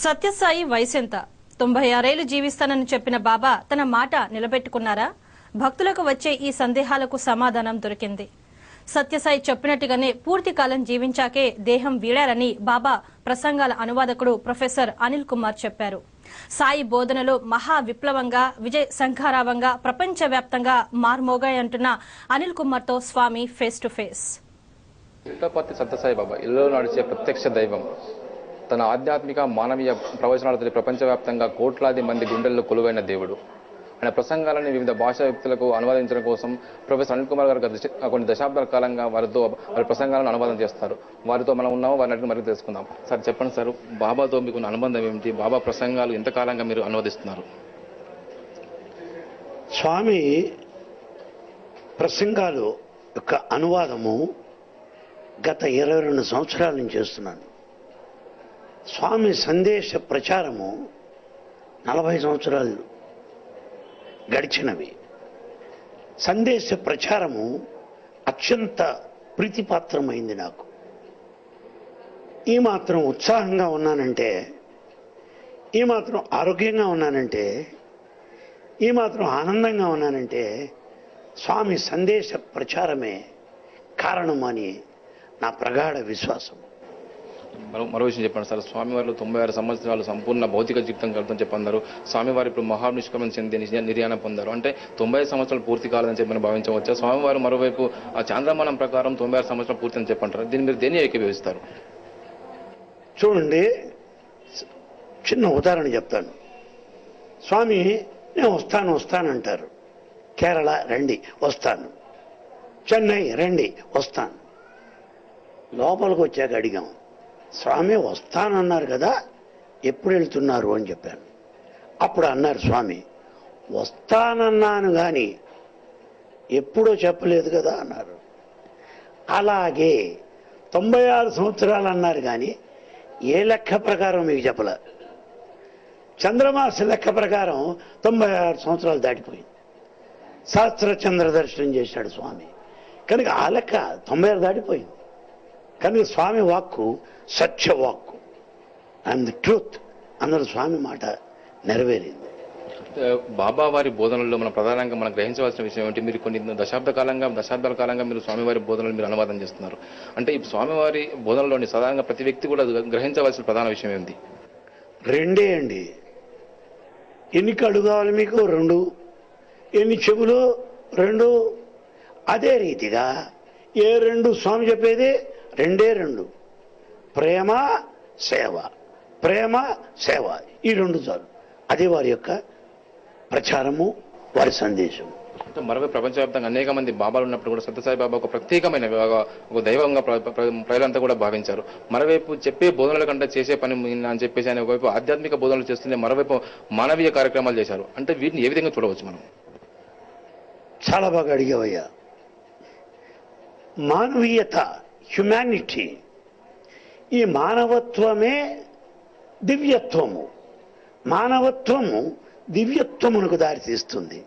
సత్యసాయి వయసెంత? 96 ఏళ్లు జీవిస్తానని చెప్పిన బాబా తన మాట నిలబెట్టుకున్నారా? భక్తులకు వచ్చే ఈ సందేహాలకు సమాధానం దొరికింది. సత్యసాయి చెప్పినట్టుగానే పూర్తి కాలం జీవించాకే దేహం వీడారని బాబా ప్రసంగాల అనువాదకుడు ప్రొఫెసర్ అనిల్ కుమార్ చెప్పారు. సాయి బోధనలు మహా విప్లవంగా, విజయ సంఖారావంగా ప్రపంచవ్యాప్తంగా మార్మోగాయంటున్న అనిల్ కుమార్ తో Swami face to face. Puttaparthi Sathya Sai Baba ఇల్లు నడిచే ప్రత్యక్ష దైవం. తన ఆధ్యాత్మిక మానవీయ ప్రవచనాలతో ప్రపంచవ్యాప్తంగా కోట్లాది మంది గుండెల్లో కొలువైన దేవుడు. ఆయన ప్రసంగాలను వివిధ భాషా వ్యక్తులకు అనువాదించడం కోసం ప్రొఫెసర్ అనిల్ కుమార్ గారు కొన్ని దశాబ్దాల కాలంగా వారి ప్రసంగాలను అనువాదం చేస్తారు. వారితో మనం ఉన్నాము, వారిని అడిగి మరింత తెలుసుకుందాం. సార్ చెప్పండి సార్, బాబాతో మీకు అనుబంధం ఏమిటి? బాబా ప్రసంగాలు ఎంతకాలంగా మీరు అనువదిస్తున్నారు? స్వామి ప్రసంగాలు యొక్క అనువాదము గత 22 సంవత్సరాల నుంచి చేస్తున్నాను. స్వామి సందేశ ప్రచారము 40 సంవత్సరాలు గడిచినవి. సందేశ ప్రచారము అత్యంత ప్రీతిపాత్రమైంది నాకు. ఈ మాత్రం ఉత్సాహంగా ఉన్నానంటే, ఈ మాత్రం ఆరోగ్యంగా ఉన్నానంటే, ఈ మాత్రం ఆనందంగా ఉన్నానంటే స్వామి సందేశ ప్రచారమే కారణమని నా ప్రగాఢ విశ్వాసం. మరో విషయం చెప్పండి సార్, స్వామివారిలో 96 సంవత్సరాలు సంపూర్ణ భౌతిక జీవితం కలుగుతామని చెప్పన్నారు. స్వామివారి ఇప్పుడు మహానిష్క్రమణ చెంది నిర్యాణం పొందారు. అంటే 95 సంవత్సరాలు పూర్తి కాలేదని చెప్పి మనం భావించవచ్చా? స్వామివారు మరోవైపు ఆ చాంద్రమానం ప్రకారం 96 సంవత్సరాలు పూర్తి అని చెప్పంటారు. దీన్ని మీరు దేన్ని ఏకీభవిస్తారు? చూడండి, చిన్న ఉదాహరణ చెప్తాను. స్వామి నేను వస్తానంటారు. కేరళ రండి, వస్తాను. చెన్నై రండి, వస్తాను. లోపలికి వచ్చాక అడిగాం, స్వామి వస్తానన్నారు కదా, ఎప్పుడు వెళ్తున్నారు అని చెప్పాను. అప్పుడు అన్నారు స్వామి, వస్తానన్నాను కానీ ఎప్పుడో చెప్పలేదు కదా అన్నారు. అలాగే 96 సంవత్సరాలు అన్నారు కానీ ఏ లెక్క ప్రకారం మీకు చెప్పలే. చంద్రమాస లెక్క ప్రకారం 96 సంవత్సరాలు దాటిపోయింది. సహస్ర చంద్ర దర్శనం చేశాడు స్వామి, కనుక ఆ లెక్క 96 దాటిపోయింది. కనుక స్వామి వాక్కు సత్యవాక్కు, ఐఎమ్ ది ట్రూత్ అన్నది స్వామి మాట నెరవేరింది. బాబా వారి బోధనల్లో మనం ప్రధానంగా మనం గ్రహించవలసిన విషయం ఏమిటి? మీరు కొన్ని దశాబ్దాల కాలంగా మీరు స్వామివారి బోధనలు మీరు అనువాదం చేస్తున్నారు. అంటే ఈ స్వామివారి బోధనలోని సాధారణంగా ప్రతి వ్యక్తి కూడా గ్రహించవలసిన ప్రధాన విషయం ఏంటి? రెండే అండి. ఎన్ని కళ్ళు కావాలి మీకు? 2. ఎన్ని చెవులు? 2. అదే రీతిగా ఏ 2? స్వామి చెప్పేది 2. ప్రేమ సేవ, ప్రేమ సేవ, ఈ 2 చాలు. అదే వారి యొక్క ప్రచారము, వారి సందేశం. మరొక ప్రపంచవ్యాప్తంగా అనేక మంది బాబాలు ఉన్నప్పుడు కూడా సత్యసాయి బాబా ఒక ప్రత్యేకమైన ఒక దైవంగా ప్రజలంతా కూడా భావించారు. మరోవైపు చెప్పే బోధనల కంటే చేసే పని అని చెప్పేసి ఆయన ఒకవైపు ఆధ్యాత్మిక బోధనలు చేస్తుంటే మరోవైపు మానవీయ కార్యక్రమాలు చేశారు. అంటే వీటిని ఏ విధంగా చూడవచ్చు మనం? చాలా బాగా అడిగావయ్యా. మానవీయత, హ్యుమానిటీ, ఈ మానవత్వమే దివ్యత్వము. మానవత్వము దివ్యత్వమునకు దారితీస్తుంది.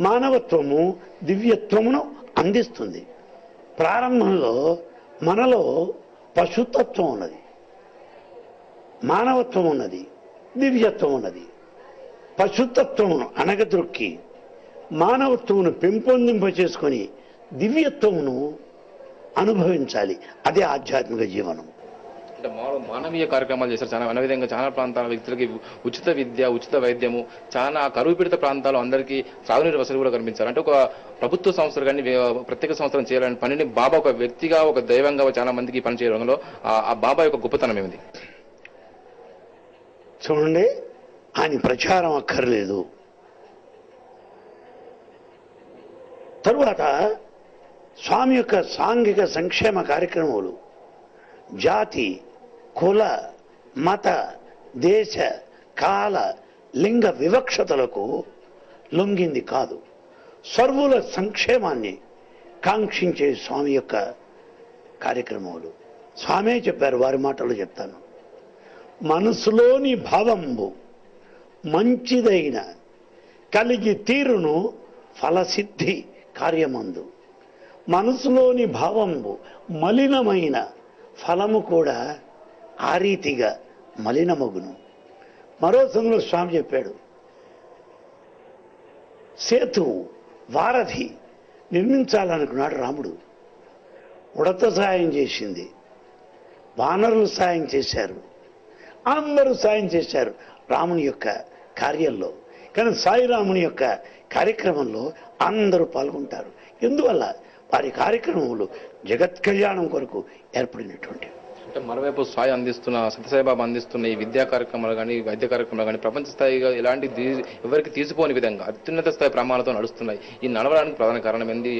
మానవత్వము దివ్యత్వమును అందిస్తుంది. ప్రారంభంలో మనలో పశుతత్వం ఉన్నది, మానవత్వం ఉన్నది, దివ్యత్వం ఉన్నది. పశుతత్వమును అణగద్రొక్కి మానవత్వమును పెంపొందింపచేసుకొని దివ్యత్వమును అనుభవించాలి. అదే ఆధ్యాత్మిక జీవనం. అంటే మానవీయ కార్యక్రమాలు చేశారు. చాలా విధంగా చాలా ప్రాంతాల వ్యక్తులకి ఉచిత విద్య, ఉచిత వైద్యము, చాలా కరువు పీడిత ప్రాంతాలు అందరికీ త్రాగునీరు వసతి కూడా కనిపించారు. అంటే ఒక ప్రభుత్వ సంస్థలు కానీ ప్రత్యేక సంస్థలు చేయాలని పనిని బాబా ఒక వ్యక్తిగా, ఒక దైవంగా చాలా మందికి పని చేయడంలో ఆ బాబా యొక్క గొప్పతనం ఏమిటి? చూడండి, ఆయన ప్రచారం అక్కర్లేదు. తరువాత స్వామి యొక్క సాంఘిక సంక్షేమ కార్యక్రమాలు జాతి, కుల, మత, దేశ, కాల, లింగ వివక్షతలకు లొంగింది కాదు. సర్వుల సంక్షేమాన్ని కాంక్షించే స్వామి యొక్క కార్యక్రమాలు. స్వామే చెప్పారు, వారి మాటలు చెప్తాను. మనసులోని భావంబు మంచిదైన కలిగి తీరును ఫలసిద్ధి కార్యమందు. మనసులోని భావంబు మలినమైన ఫలము కూడా ఆ రీతిగా మలినమగును. మరో సందులో స్వామి చెప్పాడు, సేతు వారధి నిర్మించాలనుకున్నాడు రాముడు. ఉడత సాయం చేసింది, వానరులు సాయం చేశారు, అందరూ సాయం చేశారు రాముని యొక్క కార్యంలో. కానీ సాయిరాముని యొక్క కార్యక్రమంలో అందరూ పాల్గొంటారు. ఎందువల్ల? వారి కార్యక్రమములు జగత్ కళ్యాణం కొరకు ఏర్పడినటువంటి. అంటే మరోవైపు సాయి అందిస్తున్న సత్యసాయిబాబా అందిస్తున్న ఈ విద్యా కార్యక్రమాలు కానీ వైద్య కార్యక్రమాలు కానీ ప్రపంచ స్థాయిగా ఎలాంటి ఎవరికి తీసుకోని విధంగా అత్యున్నత స్థాయి ప్రమాణాలతో నడుస్తున్నాయి. ఈ నడవడానికి ప్రధాన కారణం ఏంది?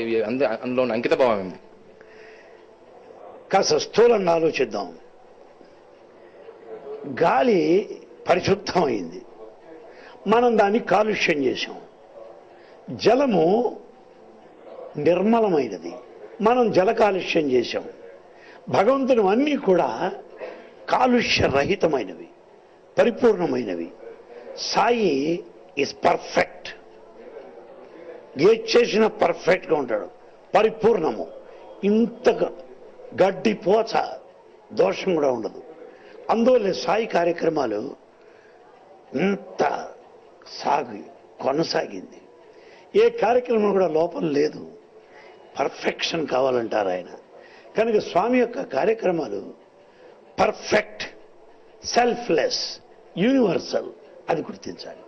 అందులో అంకిత భావం ఏంది? కాస్త స్థూలంగా ఆలోచిద్దాం. గాలి పరిశుద్ధమైంది, మనం దాన్ని కాలుష్యం చేశాం. జలము నిర్మలమైనది, మనం జల కాలుష్యం చేశాం. భగవంతుని అన్నీ కూడా కాలుష్యరహితమైనవి, పరిపూర్ణమైనవి. Sai is perfect. ఏది చేసినా పర్ఫెక్ట్గా ఉంటాడు, పరిపూర్ణము. ఇంత గడ్డి పోచ దోషం కూడా ఉండదు. అందువల్ల సాయి కార్యక్రమాలు ఇంత కొనసాగింది. ఏ కార్యక్రమం కూడా లోపం లేదు. పర్ఫెక్షన్ కావాలంటారు ఆయన. కనుక స్వామి యొక్క కార్యక్రమాలు పర్ఫెక్ట్, సెల్ఫ్లెస్, యూనివర్సల్, అది గుర్తించాలి.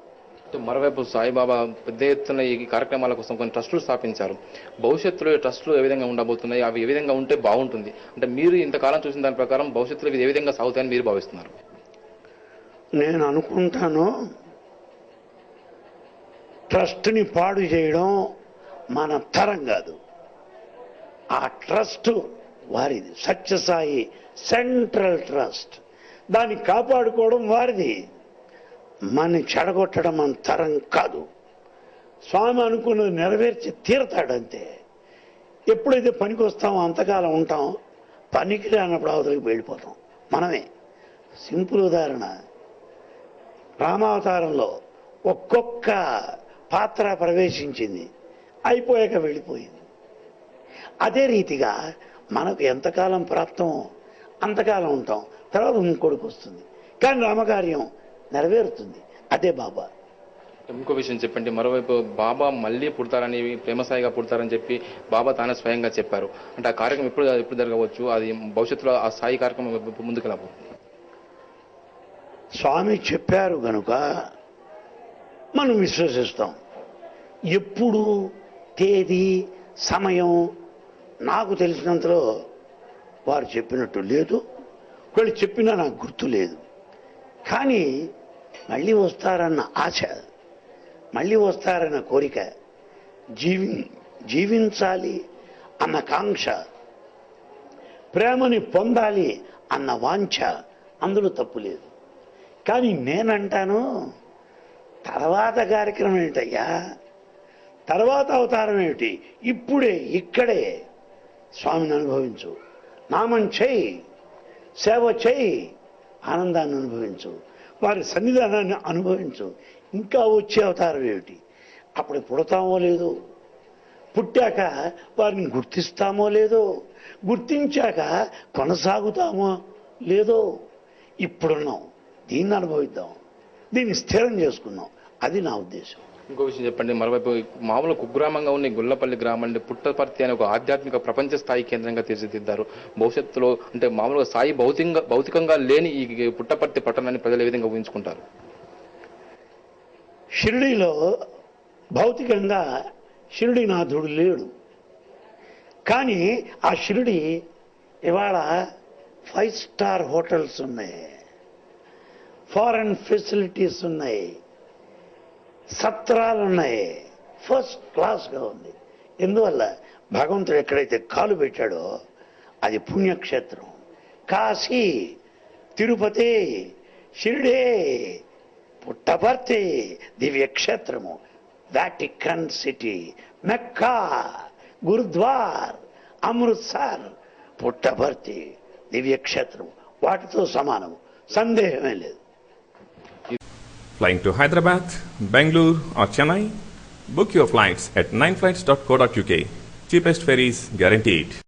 మరోవైపు సాయిబాబా పెద్ద ఎత్తున ఈ కార్యక్రమాల కోసం కొన్ని ట్రస్టులు స్థాపించారు. భవిష్యత్తులో ఈ ట్రస్టులు ఏ విధంగా ఉండబోతున్నాయి, అవి ఏ విధంగా ఉంటే బాగుంటుంది అంటే మీరు ఇంతకాలం చూసిన దాని ప్రకారం భవిష్యత్తులో ఇవి ఏ విధంగా సాగుతాయని మీరు భావిస్తున్నారు? నేను అనుకుంటాను, ట్రస్ట్ని పాడు చేయడం మన తరం కాదు. ఆ ట్రస్ట్ వారిది, సత్యసాయి సెంట్రల్ ట్రస్ట్. దాన్ని కాపాడుకోవడం వారిది. మన చెడగొట్టడం మన తరం కాదు. స్వామి అనుకున్నది నెరవేర్చి తీరతాడంతే. ఎప్పుడైతే పనికి వస్తామో అంతకాలం ఉంటాం, పనికి రానప్పుడు అవతలికి వెళ్ళిపోతాం మనమే. సింపుల్ ఉదాహరణ, రామావతారంలో ఒక్కొక్క పాత్ర ప్రవేశించింది, అయిపోయాక వెళ్ళిపోయింది. అదే రీతిగా మనకు ఎంతకాలం ప్రాప్తమో అంతకాలం ఉంటాం, తర్వాత ఇంకొడుకు వస్తుంది, కానీ రామకార్యం నెరవేరుతుంది. అదే బాబా. ఇంకో విషయం చెప్పండి, మరోవైపు బాబా మళ్ళీ పుడతారని, ప్రేమసాయిగా పుడతారని చెప్పి బాబా తానే స్వయంగా చెప్పారు. అంటే ఆ కార్యక్రమం ఎప్పుడు జరగవచ్చు? అది భవిష్యత్తులో ఆ సాయి కార్యక్రమం ముందుకెళ్ళబోతుంది. స్వామి చెప్పారు గనుక మనం విశ్వసిస్తాం. ఎప్పుడు, తేదీ, సమయం నాకు తెలిసినంతలో వారు చెప్పినట్టు లేదు. వాళ్ళు చెప్పినా నాకు గుర్తు లేదు. కానీ మళ్ళీ వస్తారన్న ఆశ, మళ్ళీ వస్తారన్న కోరిక, జీవించాలి అన్న కాంక్ష, ప్రేమని పొందాలి అన్న వాంఛ, అందులో తప్పు లేదు. కానీ నేనంటాను, తర్వాత కార్యక్రమం ఏంటయ్యా, తర్వాత అవతారం ఏమిటి? ఇప్పుడే ఇక్కడే స్వామిని అనుభవించు, నామం చేయి, సేవ చేయి, ఆనందాన్ని అనుభవించు, వారి సన్నిధానాన్ని అనుభవించు. ఇంకా వచ్చే అవతారం ఏమిటి? అప్పుడు పుడతామో లేదో, పుట్టాక వారిని గుర్తిస్తామో లేదో, గుర్తించాక కొనసాగుతామో లేదో. ఇప్పుడున్నాం, దీన్ని అనుభవిద్దాం, దీన్ని స్థిరం చేసుకుందాం. అది నా ఉద్దేశం. ఇంకో విషయం చెప్పండి, మరోవైపు మామూలు కుగ్రామంగా ఉన్న గుల్లపల్లి గ్రామాన్ని పుట్టపర్తి అనే ఒక ఆధ్యాత్మిక ప్రపంచ స్థాయి కేంద్రంగా తీర్చిదిద్దారు. భవిష్యత్తులో అంటే మామూలుగా సాయి భౌతికంగా లేని ఈ పుట్టపర్తి పట్టణాన్ని ప్రజలు ఏ విధంగా ఊహించుకుంటారు? షిరిడీలో భౌతికంగా షిరిడీనాథుడు లేడు. కానీ ఆ షిరిడి ఇవాళ 5 స్టార్ హోటల్స్ ఉన్నాయి, ఫారెన్ ఫెసిలిటీస్ ఉన్నాయి, సత్రాలు ఉన్నాయి, ఫస్ట్ క్లాస్గా ఉంది. ఎందువల్ల? భగవంతుడు ఎక్కడైతే కాలు పెట్టాడో అది పుణ్యక్షేత్రం. కాశీ, తిరుపతి, షిరిడే, పుట్టపర్తి దివ్యక్షేత్రము, వాటికన్ సిటీ, మెక్కా, గురుద్వార్, అమృత్సర్, పుట్టపర్తి దివ్యక్షేత్రము, వాటితో సమానము, సందేహమే లేదు. Flying to Hyderabad, Bangalore or Chennai? Book your flights at 9flights.co.uk. Cheapest ferries guaranteed.